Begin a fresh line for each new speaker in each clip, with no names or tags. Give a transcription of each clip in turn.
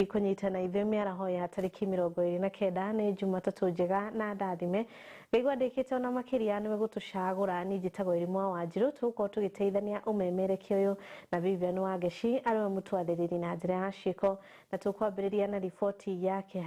Kunyitana ithemi araho ya tariki 29 ni Jumatatu njega na ndathime gigwa ndikite ona makiria ni gutucagura ni njitagwo WAIRIMU wa Wanjiru tuko tugiteithania umemereke uyu na Vivian Wageshi ariwe mutwathiriri na njira ya ciko na tukwambiriria na ripoti yake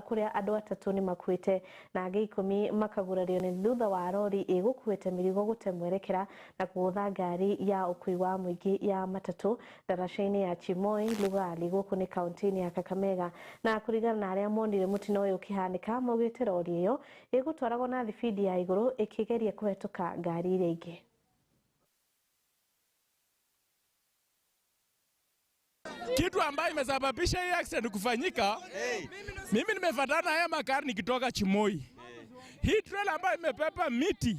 kuria andu atatu ni makuite na angi 10 makagurario ni thutha wa rori igukuite mirigo gutemwerekera na kugutha ngari ya ukui wa muingi ya matatu daraca-ini ya Chimoi Lugali guku ni kaunti-ini ya Kakamega na kurigana na aria monire mutino uyu kihanika maugite rori iyo igutwaragwo na thibidi ya iguru ikigeria kuhetuka ngari iria ingi.
Kitu ambayo imesababisha hii accident kufanyika, mimi nimefuatana haya magari nikitoka Chimoi. Hii trailer ambayo imepepa miti,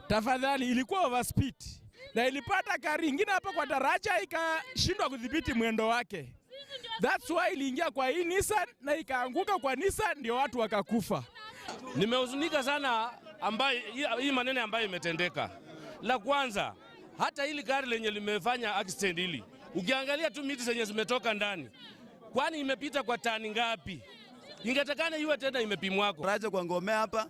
tafadhali ilikuwa overspeed na ilipata gari ingine hapa kwa daraja ikashindwa kudhibiti mwendo wake. That's why iliingia kwa hii Nissan na ikaanguka kwa Nissan, ndio watu wakakufa.
Nimehuzunika sana ambayo hii maneno ambayo imetendeka. La kwanza, hata hili gari lenye limefanya accident hili, ukiangalia tu miti zenye zimetoka ndani, kwani imepita kwa tani ngapi? Ingetakana iwe tena imepimwako.
Daraja kwa Ngome hapa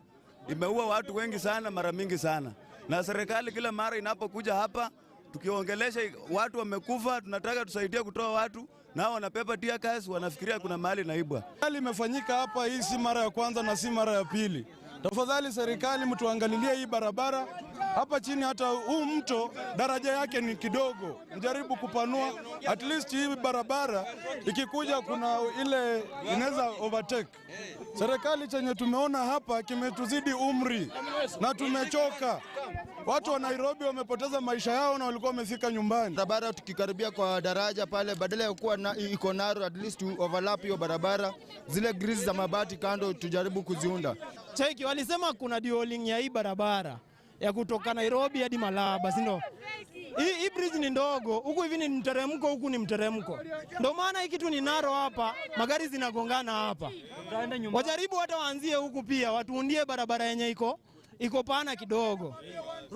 imeua watu wengi sana, mara mingi sana. Na serikali kila mara inapokuja hapa tukiongelesha watu wamekufa, tunataka tusaidie kutoa watu, nao wanapepa tear gas, wanafikiria kuna mahali naibwa.
Hali imefanyika hapa, hii si mara ya kwanza na si mara ya pili. Tafadhali serikali mtuangalilie hii barabara hapa chini, hata huu mto daraja yake ni kidogo, mjaribu kupanua at least hii barabara ikikuja kuna ile inaweza overtake. Serikali chenye tumeona hapa kimetuzidi umri na tumechoka. Watu wa Nairobi wamepoteza maisha yao na walikuwa wamefika nyumbani.
Barabara tukikaribia kwa daraja pale, badala ya kuwa iko narrow, at least to overlap hiyo barabara, zile grease za mabati kando tujaribu kuziunda.
Cheki walisema kuna dualing ya hii barabara ya kutoka Nairobi hadi Malaba, si ndio? Hii bridge ni ndogo, huku hivi ni mteremko, huku ni mteremko. Ndio maana hii kitu ni narrow hapa, magari zinagongana hapa. Wajaribu hata waanzie huku pia, watuundie barabara yenye iko pana kidogo.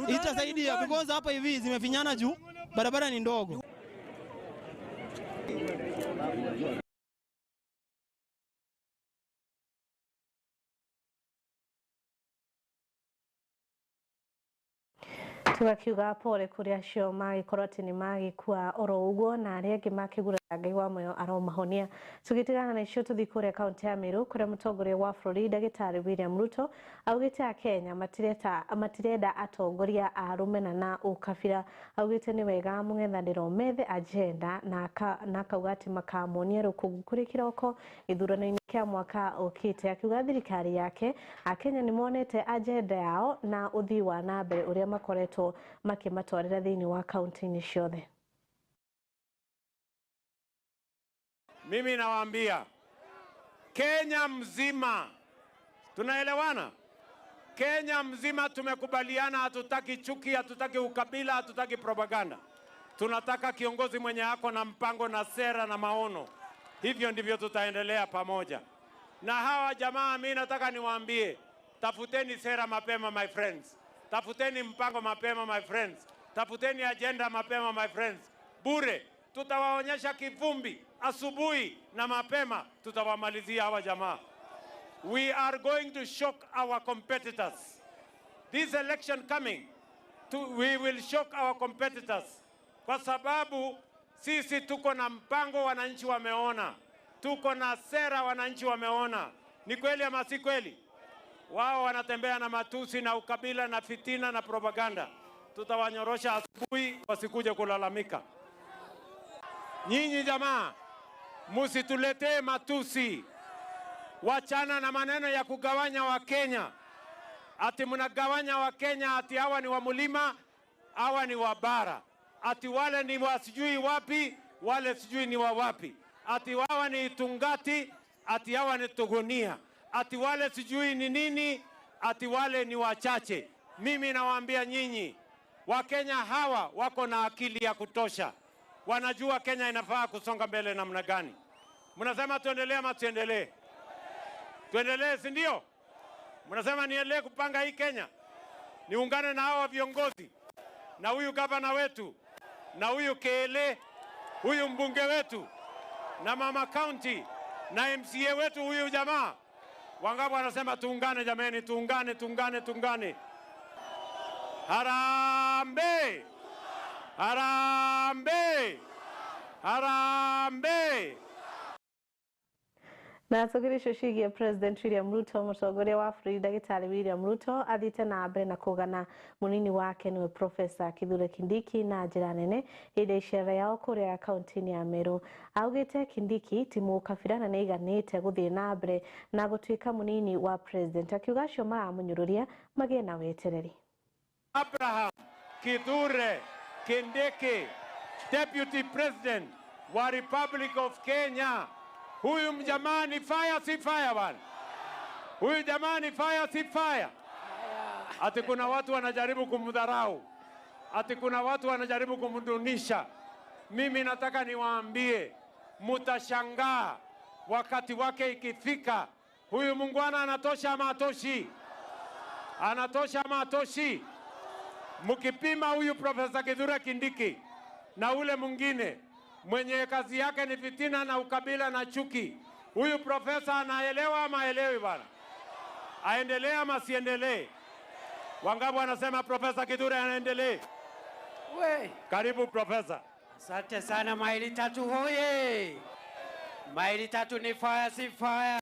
Itasaidia because hapa hivi zimefinyana juu, barabara ni ndogo.
Tugakiuga pole kuri acio magikorwo ati ni magikua oro uguo na aria angi makigura ngai wa moyo aromahonia. Tugitigana na icio tuthi kuria kaunti ya Meru kuria mutongoria wa bũrũri Ndagĩtarĩ William Ruto augite a Kenya matirenda atongoria a rumena na ukabira. Augite ni wega mung'ethanĩro methe agenda na kauga ati makamonia rukungu kuri kiroko ithurano-inĩ kia mwaka ukite. Akiuga thirikari yake a Kenya ni monete agenda yao na uthii wa na mbere uria makoretwo makimatwarira thiini wa kaunti-inĩ ciothe.
Mimi nawaambia Kenya mzima tunaelewana. Kenya mzima tumekubaliana, hatutaki chuki, hatutaki ukabila, hatutaki propaganda. Tunataka kiongozi mwenye ako na mpango na sera na maono. Hivyo ndivyo tutaendelea pamoja. Na hawa jamaa mimi nataka niwaambie, tafuteni sera mapema my friends. Tafuteni mpango mapema my friends. Tafuteni agenda mapema my friends. Bure tutawaonyesha kivumbi asubuhi na mapema tutawamalizia hawa jamaa. We are going to shock our competitors. This election coming, we will shock our competitors. Kwa sababu sisi tuko na mpango, wananchi wameona. Tuko na sera, wananchi wameona. Ni kweli ama si kweli? Wao wanatembea na matusi na ukabila na fitina na propaganda. Tutawanyorosha asubuhi wasikuje kulalamika. Nyinyi jamaa, musituletee matusi. Wachana na maneno ya kugawanya wa Kenya. Ati mnagawanya wa Kenya, ati hawa ni wa mulima, hawa ni wa bara. Ati wale ni wa sijui wapi, wale sijui ni wa wapi. Ati hawa ni Tungati, ati hawa ni Tugunia. Ati wale sijui ni nini, ati wale ni wachache. Mimi nawaambia nyinyi, wa Kenya hawa wako na akili ya kutosha. Wanajua Kenya inafaa kusonga mbele namna gani. Mnasema tuendelee ama tuendelee? Tuendelee, si ndio? Mnasema niendelee kupanga hii Kenya. Niungane na hawa viongozi, na huyu gavana wetu, na huyu Kele, huyu mbunge wetu, na mama county na MCA wetu huyu jamaa. Wangapi wanasema tuungane jameni, tuungane. Harambee! Harambee! Harambee!
Na tugirisho shigie President William Ruto mutongoria wa bũrũri Ndagĩtarĩ William Ruto athite na mbere na kugana munini wake niwe Professor Kithure Kindiki na njĩra nene hĩndĩ icera yao kũrĩa kaunti-inĩ ya Meru. Augĩte Kindiki timu kabirana nĩ iganĩte gũthiĩ na mbere na gũtuĩka munini wa president, akiuga acio maramunyũrũria magĩe na wetereri.
Abraham Kithure Kindiki, Deputy President wa Republic of Kenya. Huyu mjamani fire si fire bwana. Huyu jamani fire si fire. Ati kuna watu wanajaribu kumdharau. Ati kuna watu wanajaribu kumdunisha. Mimi nataka niwaambie, mutashangaa wakati wake ikifika. Huyu mungwana anatosha ama atoshi? Anatosha ama atoshi? Mukipima huyu Profesa Kithure Kindiki na ule mwingine mwenye kazi yake ni fitina na ukabila na chuki, huyu profesa anaelewa ama haelewi bwana? Aendelee ama siendelee? Wangapi wanasema Profesa Kithure anaendelee? Karibu profesa.
Asante sana. Maili tatu hoye. Maili tatu ni fire si fire.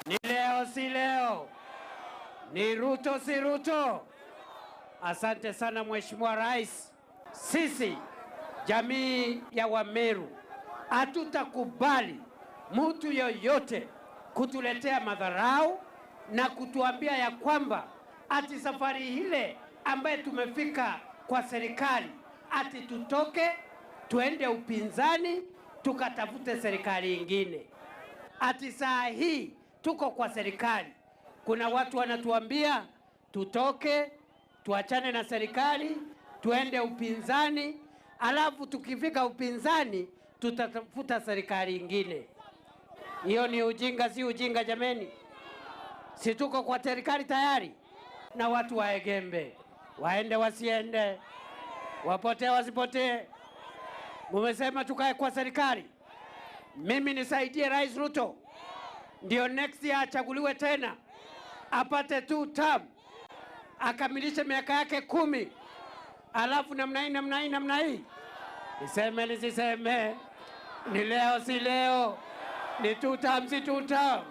Ni leo si leo. Ni Ruto si Ruto. Asante sana Mheshimiwa Rais. Sisi jamii ya Wameru hatutakubali mtu yoyote kutuletea madharau na kutuambia ya kwamba ati safari ile ambaye tumefika kwa serikali ati tutoke tuende upinzani tukatafute serikali ingine. Ati saa hii tuko kwa serikali, kuna watu wanatuambia tutoke tuachane na serikali tuende upinzani, alafu tukifika upinzani tutatafuta serikali ingine. Hiyo ni ujinga, si ujinga jameni? Si tuko kwa serikali tayari? Na watu waegembe, waende wasiende, wapotee wasipotee. Mumesema tukae kwa serikali. Mimi nisaidie Rais Ruto ndio next year achaguliwe tena, apate 2 term, akamilishe miaka yake 10. Alafu namna hii. Niseme nisiseme, ni leo si leo, ni 2 term si 2 term.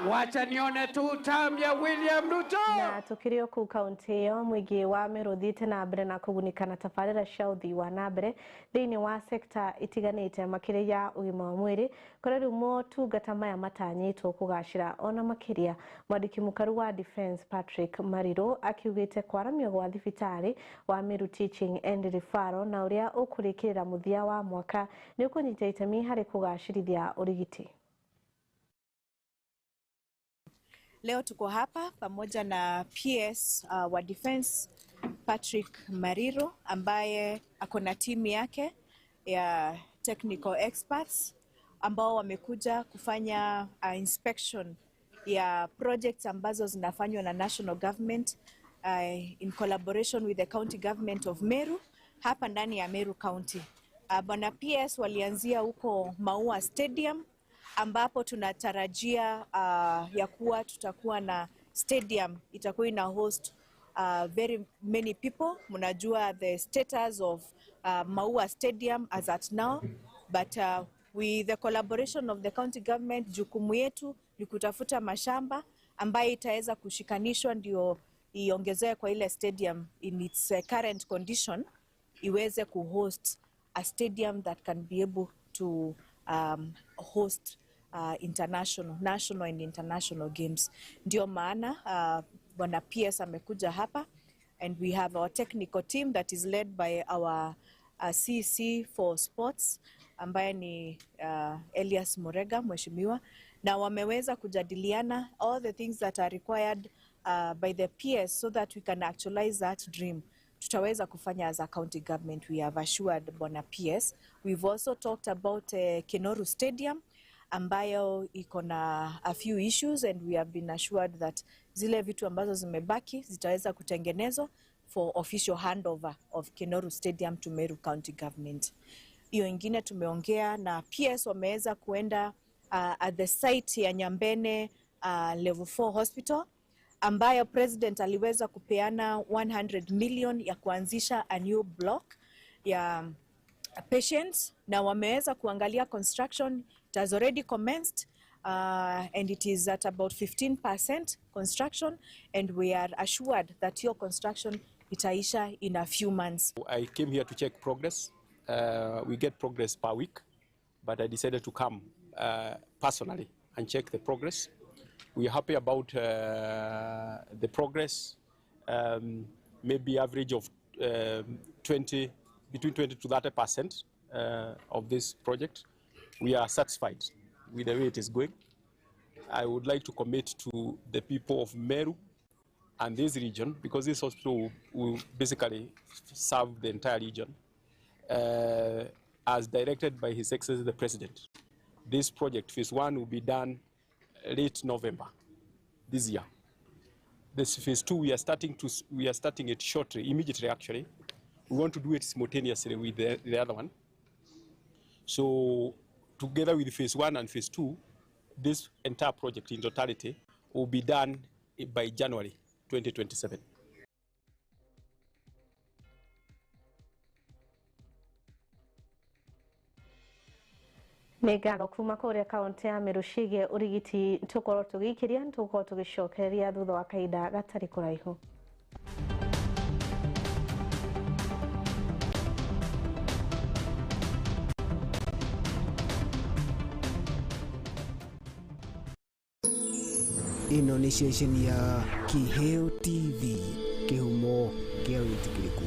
Wacha nione 2 term ya William Ruto.
Na tukirio ku kaunti yo mwigi wa Meru thite na mbere na kugunikana tabarĩra cia ũthii wa na mbere thĩinĩ wa sekta itiganĩte makĩria ya ũgima wa mwĩrĩ, kũrĩa rĩu motungata maya matanyĩtwo kũgacĩra ona makĩria. Mwandĩki mũkaru wa Defense Patrick Mariro akiugĩte kwaramio gwa thibitarĩ wa Meru Teaching and Referral na ũrĩa ũkũrĩkĩrĩra mũthia wa mwaka nĩ ũkũnyita itemi harĩ kũgacĩrithia ũrigiti.
Leo tuko hapa pamoja na PS wa Defense Patrick Mariro ambaye ako na timu yake ya technical experts ambao wamekuja kufanya inspection ya projects ambazo zinafanywa na national government in collaboration with the county government of Meru hapa ndani ya Meru County. Bwana PS walianzia huko Maua Stadium ambapo tunatarajia ya kuwa tutakuwa na stadium itakuwa ina host very many people. Mnajua the status of Maua Stadium as at now, but with the collaboration of the county government, jukumu yetu ni kutafuta mashamba ambayo itaweza kushikanishwa ndio iongezwe kwa ile stadium in its current condition iweze kuhost a stadium that can be able to host national and international games. Ndio maana Bwana PS amekuja hapa, and we have our technical team that is led by our CC for sports ambaye ni Elias Morega mheshimiwa, na wameweza kujadiliana all the things that are required by the PS so that we can actualize that dream. Tutaweza kufanya as a county government. We have assured Bwana PS. We've also talked about Kenoru Stadium ambayo iko na a few issues, and we have been assured that zile vitu ambazo zimebaki zitaweza kutengenezwa for official handover of Kenoru Stadium to Meru County Government. hiyo ingine tumeongea na PS wameweza kuenda at the site ya Nyambene level 4 hospital ambayo president aliweza kupeana 100 million ya kuanzisha a new block ya patients, na wameweza kuangalia construction. It has already commenced and it is at about 15% construction, and we are assured that your construction itaisha in a few months.
I came here to check progress. We get progress per week, but I decided to come personally and check the progress. We are happy about the progress, maybe average of between 20 to 30% of this project. We are satisfied with the way it is going. I would like to commit to the people of Meru and this region, because this hospital will basically serve the entire region, as directed by His Excellency the President. This project, phase 1, will be done late November this year. This phase 2, we are starting it shortly, immediately actually. We want to do it simultaneously with the other one. So together with phase 1 and phase 2, this entire project in totality will be done by January 2027.
Nĩngatho kuma kũrĩa kaunti ya Meru ciĩgiĩ ũrigiti tũkorwo tũgĩikĩria tũkorwo tũgĩcokereria thutha wa kahinda gatarĩ kũraihu.
Ino nĩ ceceni ya kiheotv, kĩhumo kĩa wĩtĩkĩrĩku.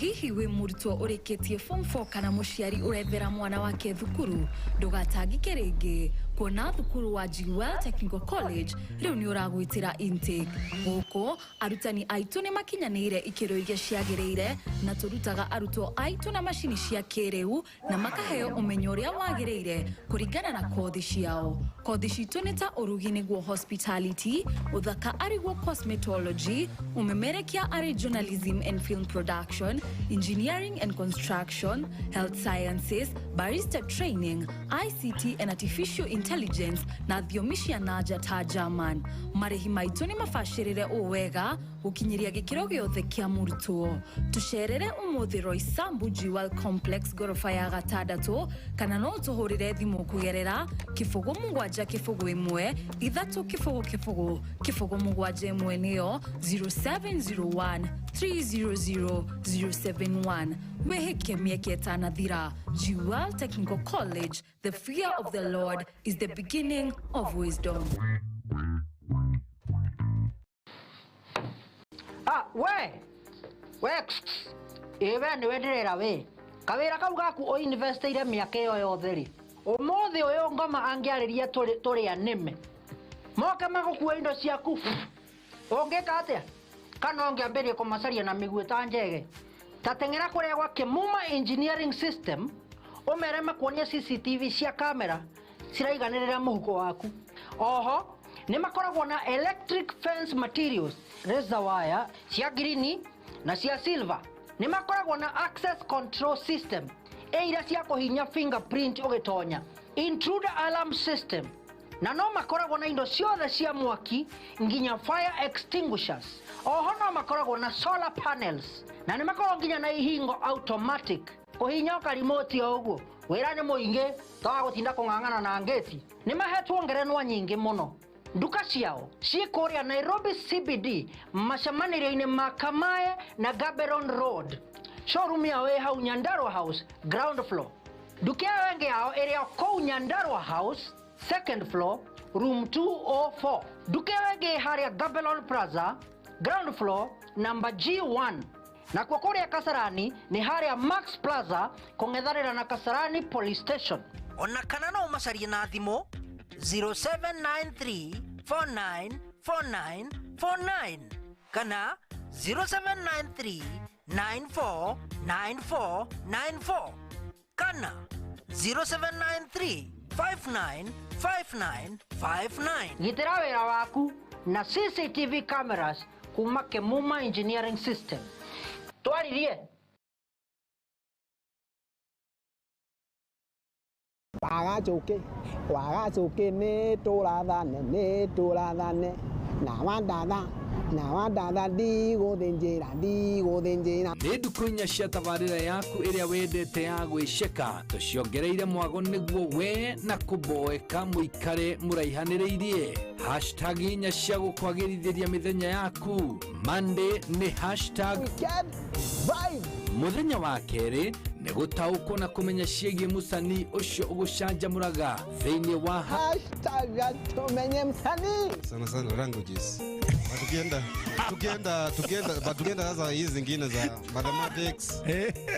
Hihi we murutwo ureketie form 4 kana muciari urethera mwana wake thukuru, ndugatangike ringi kuona thukuru wa WAIRIMU Technical College riu ni uragwitira intake. Guko arutani aitu ni makinyanire ikiro iria ciagirire, na turutaga arutwo aitu na mashini cia kiriu na makaheo umenyo uria wagirire kuringana na kothi ciao. Kothi citu ni ta urugi niguo hospitality, uthaka ariguo cosmetology, umemerekia ari journalism and film production, engineering and construction, health sciences, barista training, ICT and artificial intelligence, na thiomi naja ta German. Marihi maitu ni mafashirire uwega gukinyiria gikiro giothe kia murutwo. Tusherere umuthi Roysambu Jewel Complex gorofa ya gatandatu, kana no tuhurire thimu kugerera kifogo mugwanja kifogo imwe ithatu kifogo mugwanja imwe niyo 0701 300 071. Weheke mieke tanathira. WAIRIMU Technical College, the fear of the Lord is the beginning of wisdom.
Ewe ni wenderera we. Kawira kau gaku o investire miaka iyo yothe ri. Umuthi uyu ngoma angiariria turi anime. Moke magukuwa indo ciaku. Ungika atia? Kana ungiambirie kumacaria na miguu ta njege. Tatengera kuria gwa Kimuma Engineering System, umere makuonia CCTV cia kamera ciraiganirira muhuko waku. Oho ni makoragwo na electric fence materials, razor wire cia green na cia silver. Ni makoragwo na access control system, iria cia kuhinya fingerprint ugitonya, intruder alarm system. Na no makoragwo na indo ciothe cia mwaki nginya fire extinguishers. Oho no makoragwo na solar panels, na ni makoragwo nginya na ihingo automatic kuhinya ka remote uguo. Wira ni muingi tawa gutinda kung'ang'ana na ngeti. Ni mahetwo ngerenwa nyingi muno. Nduka ciao ciikuria Nairobi CBD, macemanirio-ini ma Kamae na Gaborone Road. Showroom yao hau Nyandarua House ground floor. Duka wengi yao area kou Nyandarua House second floor room 204. Duka wengi haria Gaborone Plaza ground floor number G1. Na kwa kuria Kasarani ni haria Max Plaza kungetharira na Kasarani police station. Ona kana no macarie na thimo 0793 49 49 49 kana 0793 94 94 94 kana 0793 59 59 59. Gitira wira waku na CCTV cameras kuma Kemuma Engineering System. Twaririe
wagacoke nĩ tũrathane na wandatha ndigũthĩnjĩra
nĩ ndukũ inya cia tabarĩra yaku ĩrĩa wendete ya gwĩceka tũciongereire mwago nĩguo we na kũmboeka mũikare mũraihanĩrĩirie hashtag inya cia gũkwagĩrithĩria mĩthenya yaku Monday nĩ hashtag mũthenya wa kerĩ nĩ gũtaũkwo na kũmenya ciĩgiĩ mũcani ũcio ũgũcanjamũraga thĩinĩ wa
hashtag tumenye msanii
sana languages tukienda sasa hizi zingine za mathematics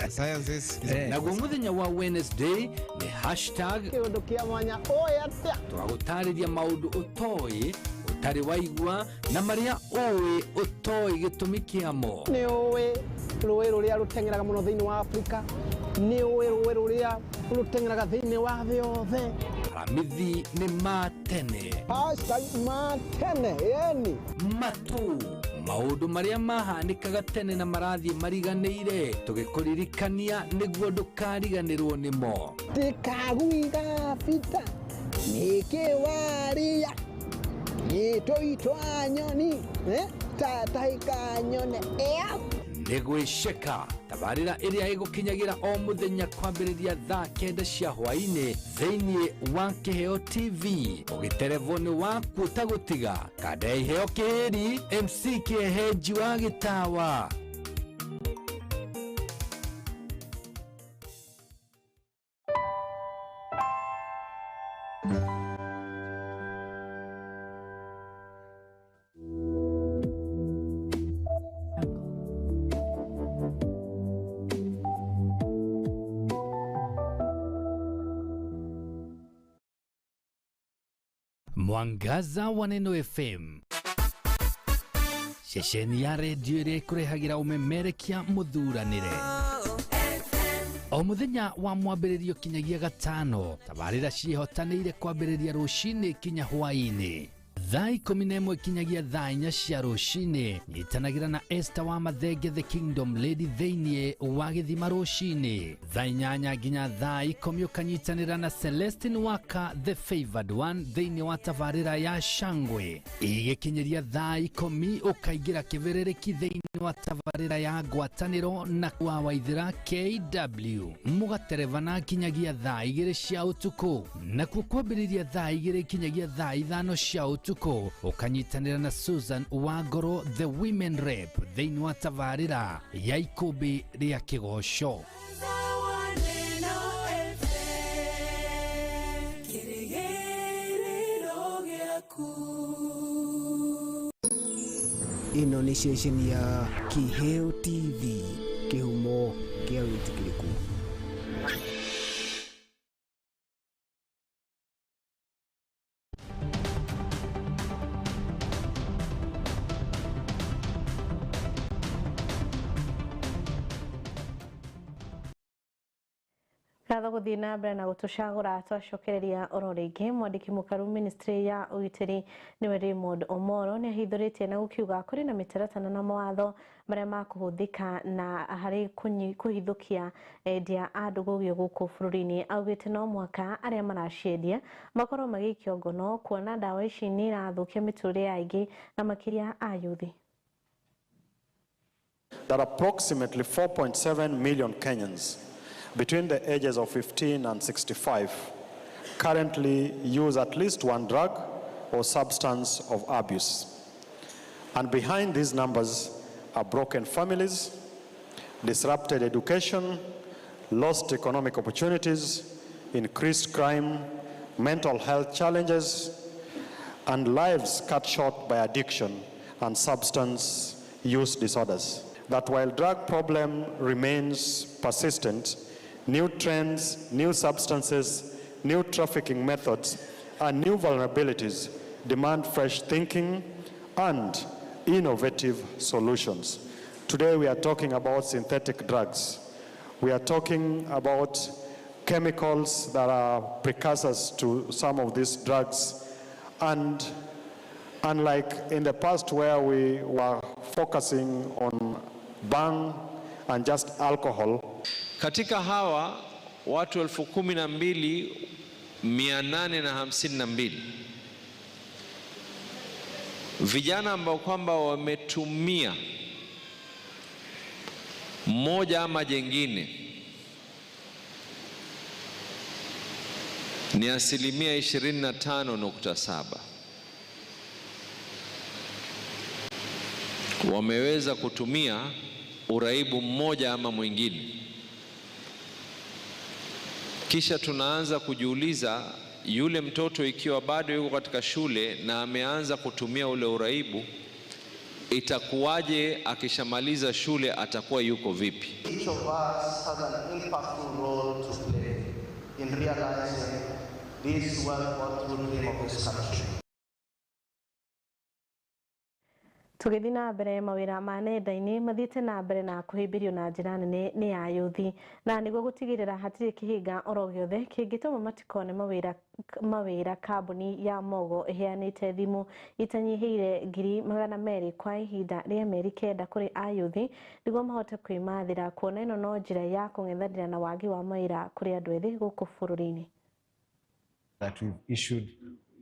sciences
naguo mũthenya wa Wednesday nĩ hashtag
kĩũndũ kĩa mwanya oyatia
twagũtarĩria maũndũ ũtoĩ ũtarĩ waigua na marĩa ũĩ ũtoĩ gĩtũmi kĩamo
nĩ ũĩ rũĩ rũrĩa rũteng'eraga mũno thĩinĩ wa Afrika nĩ ũĩ rũĩ rũrĩa rũteng'eraga thĩinĩ wa thĩ yothe
aramithi nĩ matene
hashtag matene yani
matu maũndũ marĩa mahanĩkaga tene na marathiĩ mariganĩire tũgĩkũririkania nĩguo ndũkariganĩrwo nĩmo
tikaguiga bita nĩkĩwaria nĩtũitwa nyoni tataika nyone
nĩ gwĩceka tabarĩra ĩrĩa ĩgũkinyagira o mũthenya kwambĩrĩria thaa 9 cia hwaĩ-inĩ thĩinĩ wa Kiheo TV ũgĩterevoni waku ũtagũtiga kada iheo kĩhĩri MC Kĩhehenji wa Gĩtawa. Mwangaza wa Neno FM shesheni ya redio ĩrĩa ĩkũrehagira ũmemerekia mũthuranĩre o mũthenya wa mwambĩrĩrio kinyagia gatano tabarĩra ciĩhotanĩire kwambĩrĩria rũcinĩ kinya hwaĩ-inĩ thaa 11 kinyagia thaa 4 cia rũcinĩ nyitanagĩra na Esther wa Mathenge the Kingdom Lady thĩinĩ wa Gĩthima rũcinĩ thaa 8 nginya thaa 10 ũkanyitanĩra na Celestine Waka the Favored One thĩinĩ wa tabarĩra ya Shangwe igĩkinyĩria thaa 10 ũkaingĩra kĩberereki thĩinĩ wa tabarĩra ya ngwatanĩro na kwa Waithĩra KW mũgaterevana kinyagia thaa 2 cia ũtukũ na kwambĩrĩria thaa 2 kinyagia thaa 5 cia ũtukũ ukanyitanĩra na Susan Wangoro the Women Rep thĩinĩ wa tabarĩra ya ikũmbĩ rĩa kĩgoco.
ĩno nĩ ceceni ya Kiheo TV kĩhumo kĩa wĩtĩkĩrĩku.
Ratha gũthiĩ na mbere na gũtũcagũra twacokereria oro rĩngĩ mwandĩki mũkaru ministry ya ũgitĩri nĩ WAIRIMU Mohoro nĩ ahithũrĩtie na gũkiuga kũrĩ na mĩtaratara na mawatho marĩa makũhũthĩka na harĩ kũhithũkia endia a ndũgũgio gũkũ bũrũri-inĩ. Augĩte no mwaka arĩa maraciendia makorwo magĩikio ngono kuona ndawa ici nĩ irathũkia mĩtũrĩre ya aingĩ na makĩria a yuthi.
That approximately 4.7 million Kenyans between the ages of 15 and 65 currently use at least one drug or substance of abuse. And behind these numbers are broken families, disrupted education, lost economic opportunities, increased crime, mental health challenges, and lives cut short by addiction and substance use disorders. That while drug problem remains persistent, new trends, new substances, new trafficking methods, and new vulnerabilities demand fresh thinking and innovative solutions. Today we are talking about synthetic drugs. We are talking about chemicals that are precursors to some of these drugs and Unlike in the past where we were focusing on bang and just alcohol.
Katika hawa watu 12,852 vijana ambao kwamba wametumia moja ama jengine ni 25.7%. Wameweza kutumia uraibu mmoja ama mwingine. Kisha tunaanza kujiuliza, yule mtoto ikiwa bado yuko katika shule na ameanza kutumia ule uraibu, itakuwaje akishamaliza shule, atakuwa yuko vipi?
Each of us has an impactful role to play in realizing this well-thought-through dream of this country.
Tugithi na mbere mawira ma nenda-ini mathiite na mbere na kuhimbirio na njira nene ni ayuthi na niguo gutigirira hatiri kihinga oro giothe kingituma matikone mawira kambuni ya mogo iheanite thimu itanyihiire 200,000 kwa ihinda ria meri 9 kuri ayuthi niguo mahote kwimathira kuona ino no njira ya kung'ethanira na wagi wa mawira kuri andu ethi guku bururi-ini.
That we've issued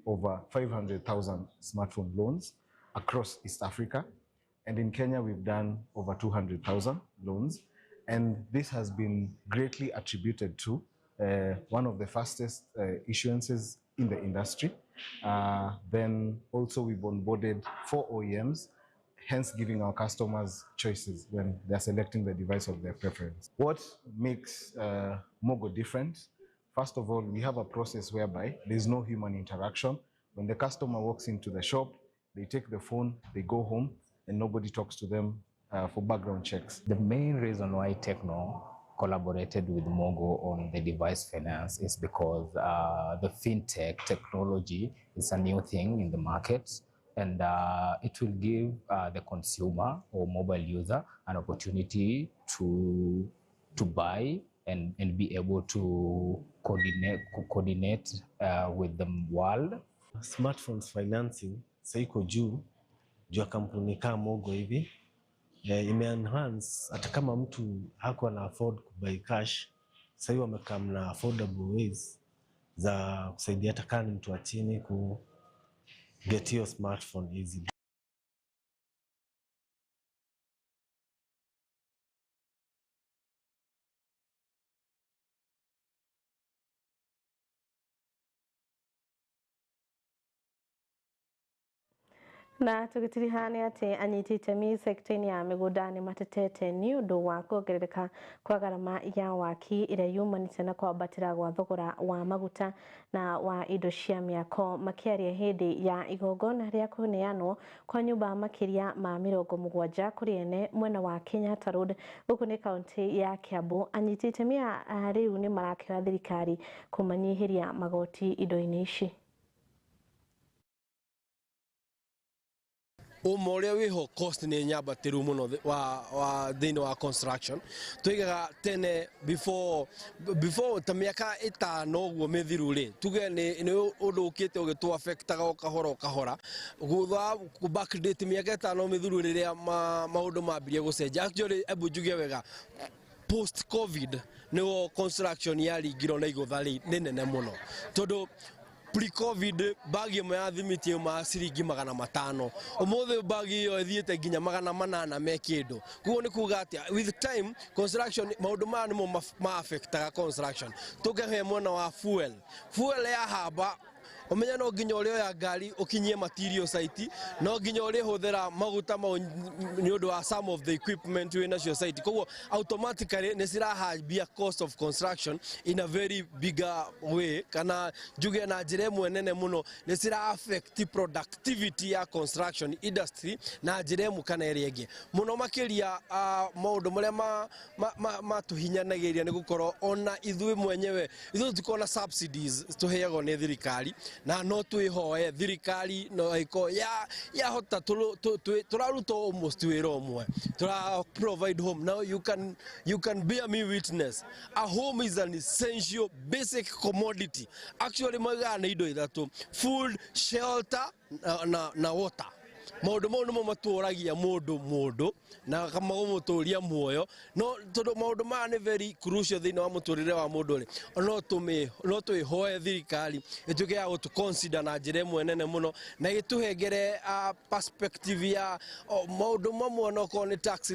over 500,000 smartphone loans across East Africa, and in Kenya we've done over 200,000 loans, and this has been greatly attributed to one of the fastest issuances in the industry. Then also we've onboarded 4 OEMs, hence giving our customers choices when they're selecting the device of their preference. What makes Mogo different? First of all, we have a process whereby there's no human interaction. When the customer walks into the shop, they take the phone, they go home, and nobody talks to them for background checks.
The main reason why Tecno collaborated with Mogo on the device finance is because the fintech technology is a new thing in the market, and it will give the consumer or mobile user an opportunity to buy and be able to coordinate with the world.
Smartphones financing saiko juu ya kampuni kama Mogo hivi ime-enhance hata kama mtu hakuwa na afford kubuy cash, sasa hivi wamekam na affordable ways za kusaidia hata kama mtu wa chini ku get your smartphone easily.
Na tugitirihani ati anyiti itemi sekta-ini ya migundani matetete ni undu wa kuongerereka kwa garama ya waki iria yumanite na kwambatira gwa thogora wa maguta na wa indo cia miako makiaria hindi ya igongona ria kuneanwo kwa nyumba makiria ma 70 kuri ene mwena wa Kenyatta Road guku ni kaunti ya Kiambu. Anyiti itemi riu ni marakira thirikari kumanyihiria magoti indo-ini ici.
Umoria wiho cost ni nyabatiru muno wa thini wa construction tuigaga tene before tamiaka 5 guo mithiru ri tuge ni undu ukite ugitu affectaga ukahora gutha ku backdate miaka 5 mithiru riria maundu mambirie gucenja. Actually ebu juge wega post covid no construction yaringiro na igutha nene muno tondu pre-covid bagi ĩmwe ya thimiti ya ciringi 500 ũmũthĩ bagi ĩyo ĩthiĩte nginya 800 me kĩndũ. Kuo nĩ kuga atĩa with time construction maũndũ maya nĩmo ma-affectaga construction. Tugehe mwena wa fuel ya hamba umenya no nginya uri ya ngari ukinyie material site no nginya uri huthira maguta ni undu wa some of the equipment we nacio site koguo automatically ni cirahambia cost of construction in a very bigger way kana juge na njira imwe nene muno ni cira affect productivity ya construction industry na njira imwe kana ĩrĩa ĩngĩ muno makiria maundu maria matuhinyanagiria ni gukorwo ona ithui mwenyewe ithui tukona subsidies tuheagwo ni thirikari
na no twihoe thirikari no iko ya hota turaruta almost wira omwe tura provide home. Now you can bear me witness, a home is an essential basic commodity. Actually magana indo ithatu: food, shelter na water. Maundu mau nimo maturagia mundu na kama umuturia muoyo no tondu maundu ma ni very crucial thini wa muturire wa mundu ri no twihoe thirikari ituke ya gutu consider na njira imwe nene muno na gituhengere perspective ya maundu mamwe no ko ni tax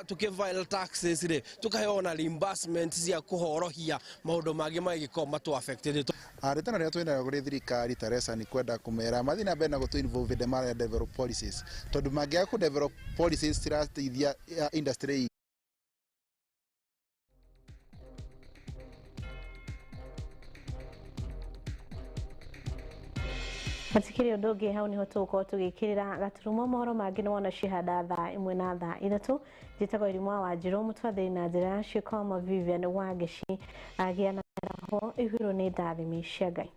tukivile taxes ri tukaheona reimbursement cia kuhorohia maundu mangi magiko matu affected.
Aretana ria twenda kuri thirikari Teresa ni kwenda kumera mathina mbere na gutu involve the mara develop policies tondu mangia ku develop policies tirateithia industry.
Matikiri undoge hau niho tuko tugikirira gaturumo mohoro mangi no wona cihanda thaa imwe na thaa ithatu njitagwo WAIRIMU wa Wanjiru mutwathiri na njira cio koma Vivian Wangeci agia na ho ihuro ni ndathimi cia Ngai.